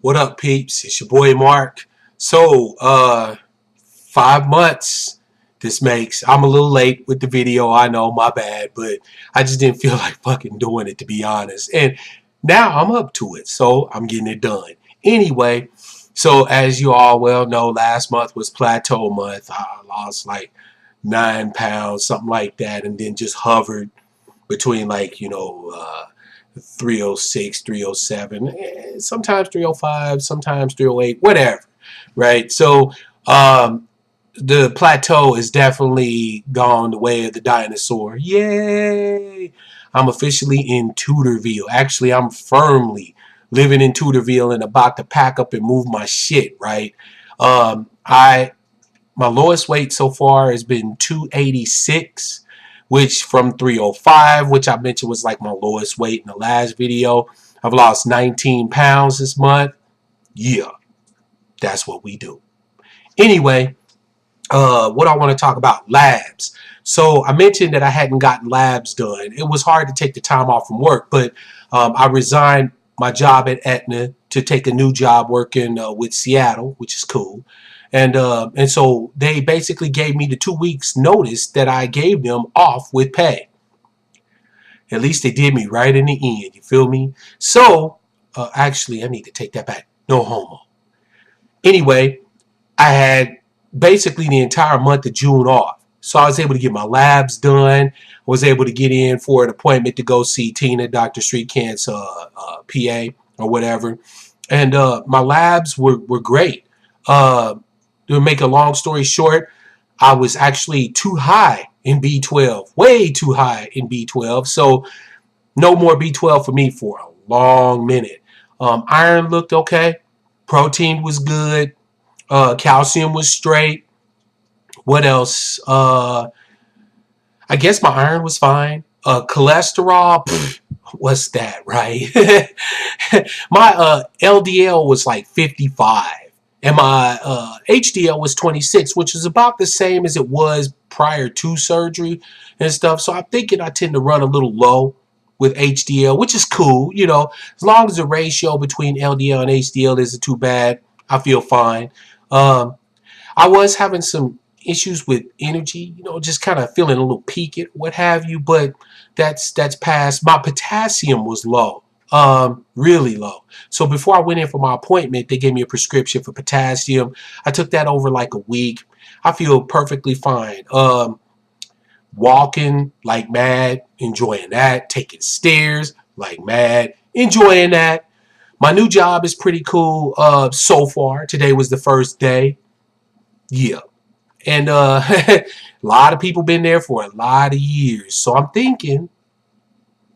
What up, peeps? It's your boy Mark. So, 5 months this makes. I'm a little late with the video. I know, my bad, but I just didn't feel like fucking doing it, to be honest. And now I'm up to it, so I'm getting it done. Anyway, so as you all well know, last month was Plateau month. I lost like 9 pounds, something like that, and then just hovered between 306, 307, sometimes 305, sometimes 308, whatever, right? So the plateau is definitely gone the way of the dinosaur. Yay! I'm officially in Tudorville. Actually, I'm firmly living in Tudorville and about to pack up and move my shit, right? I My lowest weight so far has been 286, which from 305, which I mentioned was like my lowest weight in the last video. I've lost 19 pounds this month. Yeah, that's what we do. Anyway, what I want to talk about, labs. So I mentioned that I hadn't gotten labs done. It was hard to take the time off from work, but I resigned my job at Aetna to take a new job working with Seattle, which is cool. And so they basically gave me the 2 weeks notice that I gave them off with pay. At least they did me right in the end. You feel me? So actually, I need to take that back. No homo. Anyway, I had basically the entire month of June off. So I was able to get my labs done. I was able to get in for an appointment to go see Tina, Dr. Streetcant's PA or whatever. And my labs were great. To make a long story short, I was actually too high in B12, way too high in B12. So no more B12 for me for a long minute. Iron looked okay. Protein was good. Calcium was straight. What else? I guess my iron was fine. Cholesterol, what's that, right? My LDL was like 55. And my HDL was 26, which is about the same as it was prior to surgery and stuff. So I'm thinking I tend to run a little low with HDL, which is cool. You know, as long as the ratio between LDL and HDL isn't too bad, I feel fine. I was having some issues with energy, just kind of feeling a little peaked, what have you, but that's past. My potassium was low. Really low. So before I went in for my appointment, they gave me a prescription for potassium. I took that over like a week. I feel perfectly fine. Walking like mad, enjoying that. Taking stairs like mad, enjoying that. My new job is pretty cool so far. Today was the first day. Yeah. And a lot of people been there for a lot of years. So I'm thinking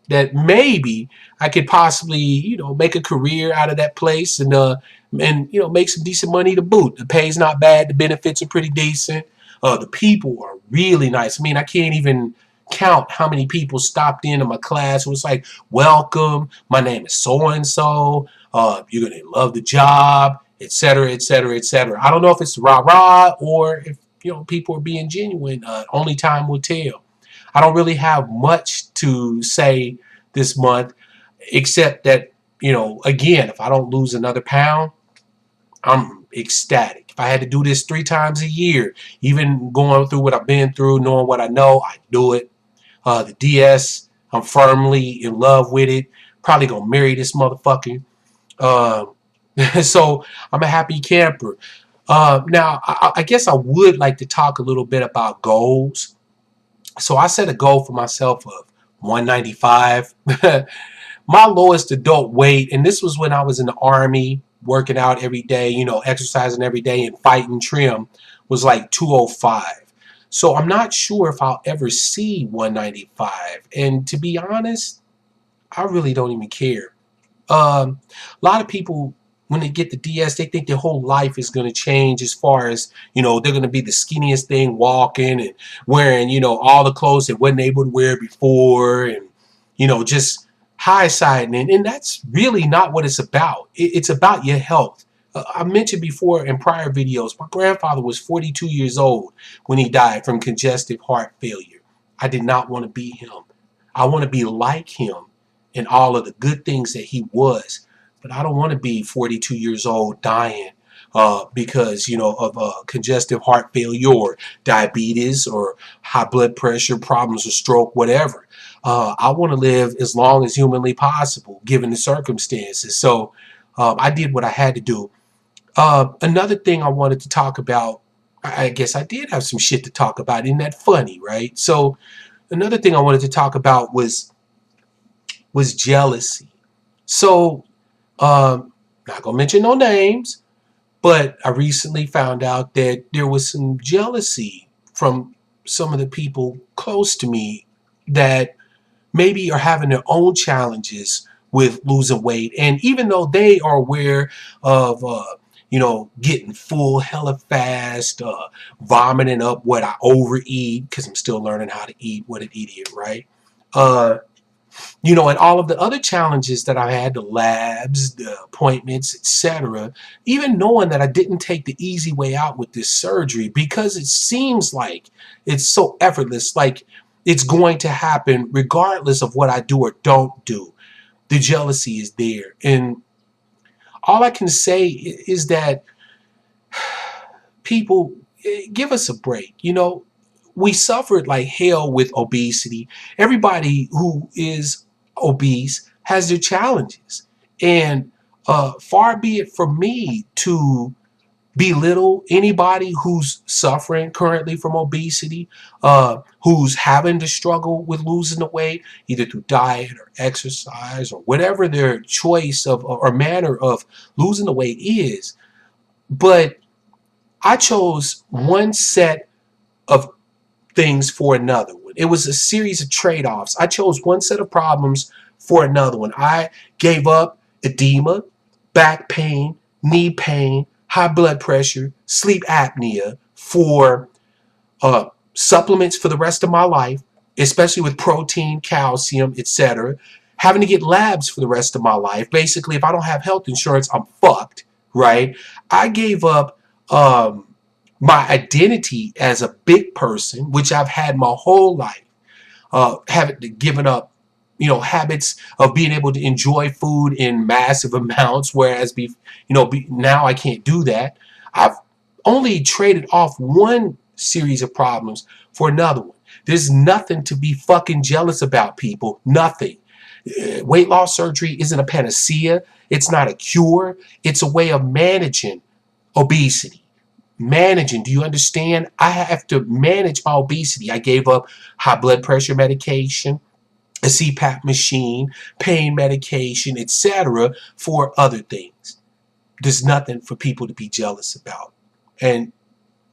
that maybe I could possibly, make a career out of that place and make some decent money to boot. The pay's not bad. The benefits are pretty decent. The people are really nice. I mean, I can't even count how many people stopped into my class. It was like, welcome. My name is so-and-so. You're going to love the job, etc., etc., etc. I don't know if it's rah-rah or if, people are being genuine. Only time will tell. I don't really have much to say this month, except that, again, if I don't lose another pound, I'm ecstatic. If I had to do this 3 times a year, even going through what I've been through, knowing what I know, I do it. The DS, I'm firmly in love with it. Probably gonna marry this motherfucker. So I'm a happy camper. Now, I guess I would like to talk a little bit about goals. So I set a goal for myself of 195. My lowest adult weight, and this was when I was in the Army, working out every day, exercising every day and fighting trim, was like 205. So I'm not sure if I'll ever see 195. And to be honest, I really don't even care. A lot of people, when they get the DS, they think their whole life is going to change as far as, they're going to be the skinniest thing walking and wearing, all the clothes they wasn't able to wear before and, just high siding. And that's really not what it's about. It's about your health. I mentioned before in prior videos, my grandfather was 42 years old when he died from congestive heart failure. I did not want to be him. I want to be like him in all of the good things that he was. but I don't want to be 42 years old dying because, of congestive heart failure or diabetes or high blood pressure problems or stroke, whatever. I want to live as long as humanly possible, given the circumstances. So I did what I had to do. Another thing I wanted to talk about, I guess I did have some shit to talk about. Isn't that funny, right? So another thing I wanted to talk about was jealousy. So not gonna mention no names, but I recently found out that there was some jealousy from some of the people close to me that maybe are having their own challenges with losing weight. And even though they are aware of, getting full hella fast, vomiting up what I overeat, because I'm still learning how to eat, what an idiot, right? Uh, and all of the other challenges that I had, the labs, the appointments, etc., even knowing that I didn't take the easy way out with this surgery because it seems like it's so effortless, like it's going to happen regardless of what I do or don't do. The jealousy is there. And all I can say is that people, give us a break. We suffered like hell with obesity. Everybody who is obese has their challenges. And far be it from me to belittle anybody who's suffering currently from obesity, who's having to struggle with losing the weight, either through diet or exercise or whatever their choice of or manner of losing the weight is. But I chose one set of things for another one. It was a series of trade-offs. I chose one set of problems for another one. I gave up edema, back pain, knee pain, high blood pressure, sleep apnea for supplements for the rest of my life, especially with protein, calcium, etc. Having to get labs for the rest of my life. Basically, if I don't have health insurance, I'm fucked, right? I gave up my identity as a big person, which I've had my whole life, haven't given up, habits of being able to enjoy food in massive amounts, whereas now I can't do that. I've only traded off one series of problems for another one. There's nothing to be fucking jealous about, people. Nothing. Weight loss surgery isn't a panacea. It's not a cure. It's a way of managing obesity. Managing, do you understand? I have to manage my obesity. I gave up high blood pressure medication, a CPAP machine, pain medication, etc. for other things. There's nothing for people to be jealous about. And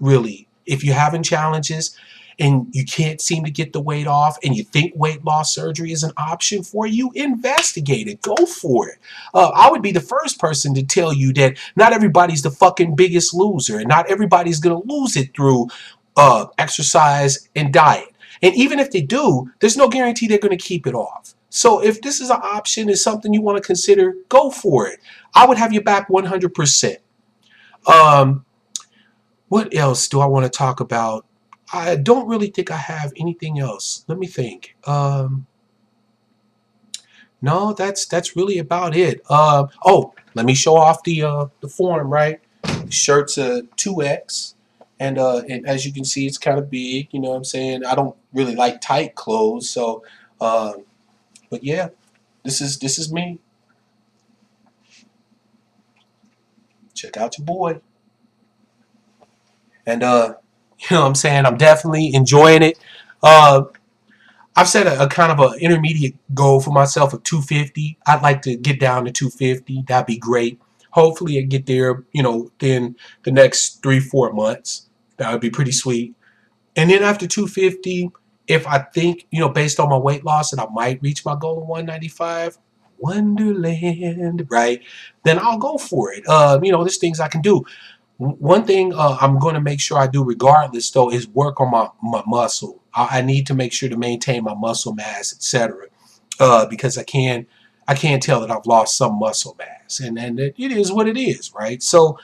really, if you're having challenges and you can't seem to get the weight off and you think weight loss surgery is an option for you, investigate it. Go for it. I would be the first person to tell you that not everybody's the fucking biggest loser, and not everybody's going to lose it through exercise and diet. And even if they do, there's no guarantee they're going to keep it off. So if this is an option, is something you want to consider, go for it. I would have you back 100%. What else do I want to talk about? I don't really think I have anything else. Let me think. No, that's really about it. Oh, let me show off the form, right? Shirt's a 2X, and as you can see, it's kind of big. You know what I'm saying? I don't really like tight clothes, so but yeah, this is me. Check out your boy, and you know what I'm saying? I'm definitely enjoying it. Uh, I've set a kind of an intermediate goal for myself of 250. I'd like to get down to 250. That'd be great. Hopefully I get there, in the next 3-4 months. That would be pretty sweet. And then after 250, if I think, based on my weight loss, that I might reach my goal of 195, Wonderland, right? Then I'll go for it. There's things I can do. One thing I'm going to make sure I do regardless, though, is work on my muscle. I need to make sure to maintain my muscle mass, etc. Because I can tell that I've lost some muscle mass, and it is what it is, right? So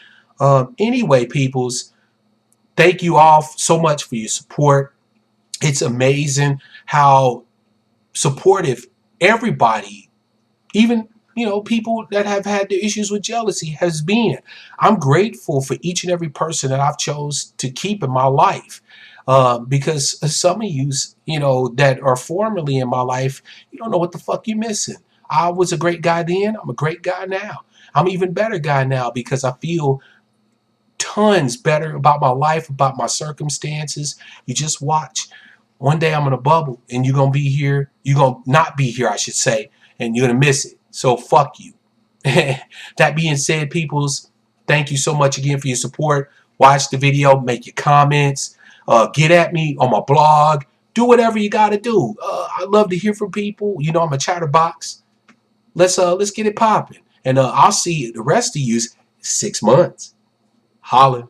anyway, peoples, thank you all so much for your support. It's amazing how supportive everybody, even people that have had the issues with jealousy has been. I'm grateful for each and every person that I've chose to keep in my life. Because some of that are formerly in my life, you don't know what the fuck you're missing. I was a great guy then. I'm a great guy now. I'm an even better guy now because I feel tons better about my life, about my circumstances. You just watch. One day I'm gonna bubble and you're gonna be here. You're gonna not be here, I should say, and you're gonna miss it. So fuck you. That being said, peoples, thank you so much again for your support. Watch the video, make your comments, get at me on my blog, do whatever you gotta do. I love to hear from people. I'm a chatterbox. Let's get it popping. And I'll see the rest of you 6 months. Holla.